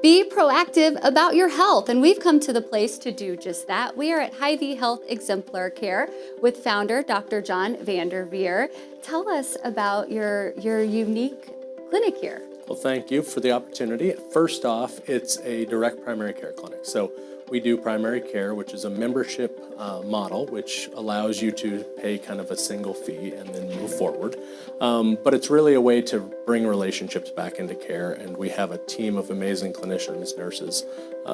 Be proactive about your health, and we've come to the place to do just that. We are at Hy-Vee Health Exemplar Care with founder Dr. John Veer. Tell us about your unique clinic here. Well, thank you for the opportunity. First off, it's a direct primary care clinic. So we do primary care, which is a membership model, which allows you to pay kind of a single fee and then move forward. But it's really a way to bring relationships back into care, and we have a team of amazing clinicians, nurses,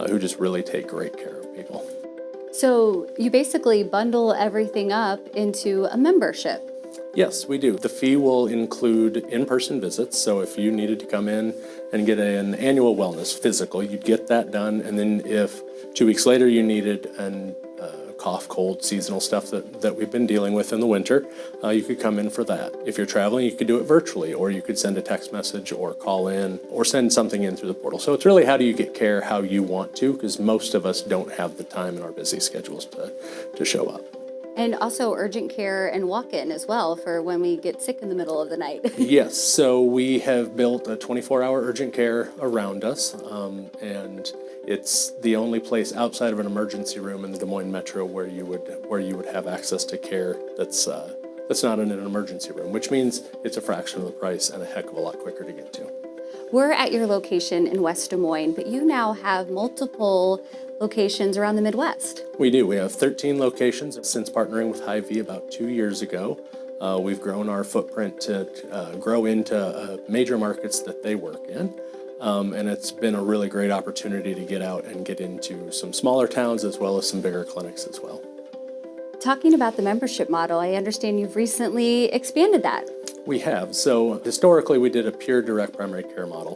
who just really take great care of people. So you basically bundle everything up into a membership. Yes, we do. The fee will include in-person visits, so if you needed to come in and get an annual wellness physical, you'd get that done, and then if 2 weeks later you needed a cough, cold, seasonal stuff that we've been dealing with in the winter, you could come in for that. If you're traveling, you could do it virtually, or you could send a text message or call in or send something in through the portal. So it's really how do you get care how you want to, because most of us don't have the time in our busy schedules to show up. And also urgent care and walk-in as well for when we get sick in the middle of the night. Yes, so we have built a 24-hour urgent care around us, and it's the only place outside of an emergency room in the Des Moines Metro where you would have access to care that's not in an emergency room, which means it's a fraction of the price and a heck of a lot quicker to get to. We're at your location in West Des Moines, but you now have multiple locations around the Midwest. We do. We have 13 locations since partnering with Hy-Vee about 2 years ago. We've grown our footprint to grow into major markets that they work in. And it's been a really great opportunity to get out and get into some smaller towns as well as some bigger clinics as well. Talking about the membership model, I understand you've recently expanded that. We have. So historically, we did a pure direct primary care model,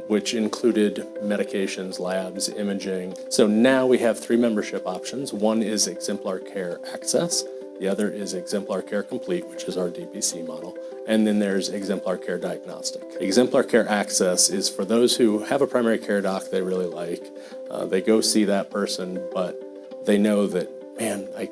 which included medications, labs, imaging. So now we have 3 membership options. One is Exemplar Care Access. The other is Exemplar Care Complete, which is our DPC model. And then there's Exemplar Care Diagnostic. Exemplar Care Access is for those who have a primary care doc they really like. They go see that person, but they know that, man, I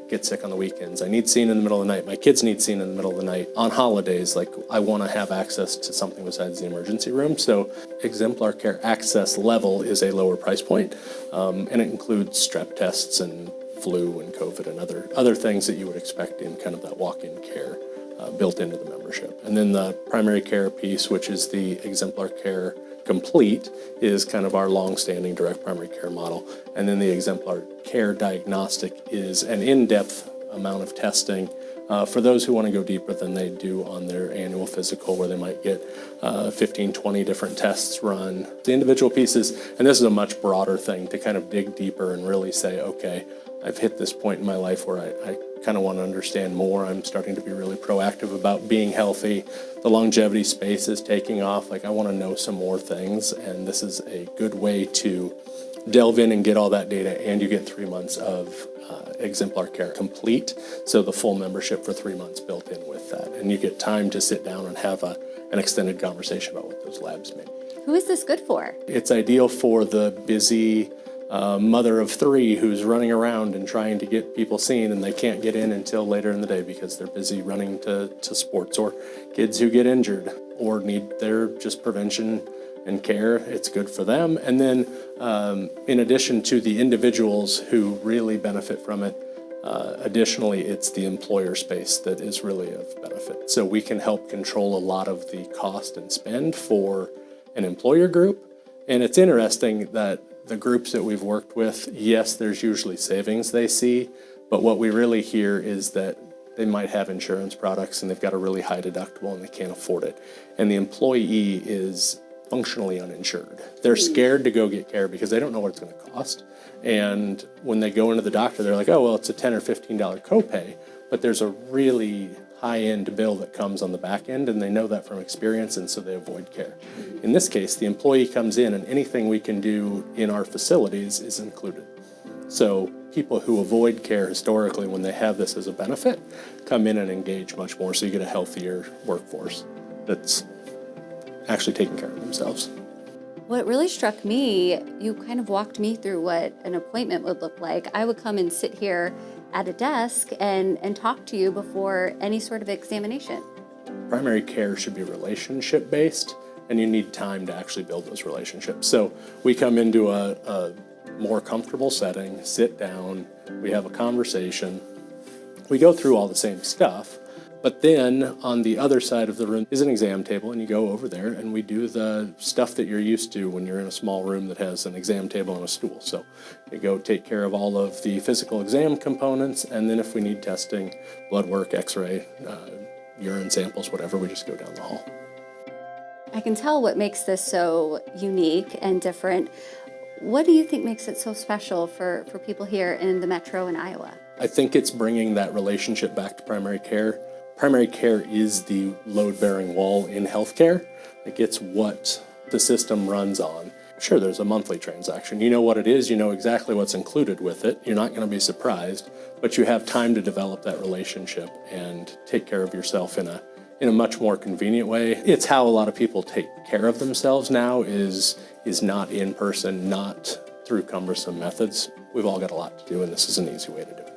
get sick on the weekends. I need seen in the middle of the night. My kids need seen in the middle of the night. On holidays, like I want to have access to something besides the emergency room. So Exemplar Care Access level is a lower price point, and it includes strep tests and flu and COVID and other things that you would expect in kind of that walk-in care built into the membership. And then the primary care piece, which is the Exemplar Care Complete, is kind of our long-standing direct primary care model. And then the Exemplar Care Diagnostic is an in-depth amount of testing for those who want to go deeper than they do on their annual physical, where they might get 15, 20 different tests run. The individual pieces, and this is a much broader thing to kind of dig deeper and really say, okay, I've hit this point in my life where I kind of want to understand more. I'm starting to be really proactive about being healthy. The longevity space is taking off. Like I want to know some more things, and this is a good way to delve in and get all that data, and you get 3 months of Exemplar Care Complete, so the full membership for 3 months built in with that, and you get time to sit down and have an extended conversation about what those labs mean. Who is this good for? It's ideal for the busy mother of 3 who's running around and trying to get people seen, and they can't get in until later in the day because they're busy running to sports, or kids who get injured or need their just prevention and care. It's good for them. And then in addition to the individuals who really benefit from it, additionally, it's the employer space that is really of benefit. So we can help control a lot of the cost and spend for an employer group. And it's interesting that the groups that we've worked with, yes, there's usually savings they see, but what we really hear is that they might have insurance products and they've got a really high deductible and they can't afford it. And the employee is functionally uninsured. They're scared to go get care because they don't know what it's going to cost. And when they go into the doctor, they're like, oh, well, it's a $10 or $15 copay, but there's a really high-end bill that comes on the back end, and they know that from experience, and so they avoid care. In this case, the employee comes in, and anything we can do in our facilities is included. So people who avoid care historically, when they have this as a benefit, come in and engage much more, so you get a healthier workforce that's actually taking care of themselves. What really struck me, you kind of walked me through what an appointment would look like. I would come and sit here at a desk and talk to you before any sort of examination. Primary care should be relationship-based and you need time to actually build those relationships. So we come into a more comfortable setting, sit down, we have a conversation, we go through all the same stuff, but then on the other side of the room is an exam table, and you go over there and we do the stuff that you're used to when you're in a small room that has an exam table and a stool. So you go take care of all of the physical exam components, and then if we need testing, blood work, x-ray, urine samples, whatever, we just go down the hall. I can tell what makes this so unique and different. What do you think makes it so special for people here in the metro in Iowa? I think it's bringing that relationship back to primary care. Primary care is the load-bearing wall in healthcare. Like, it's what the system runs on. Sure, there's a monthly transaction. You know what it is, you know exactly what's included with it. You're not going to be surprised, but you have time to develop that relationship and take care of yourself in a much more convenient way. It's how a lot of people take care of themselves now is not in person, not through cumbersome methods. We've all got a lot to do, and this is an easy way to do it.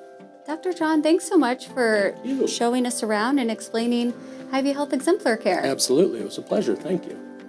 Dr. John, thanks so much for showing us around and explaining Hy-Vee Health Exemplar Care. Absolutely, it was a pleasure. Thank you.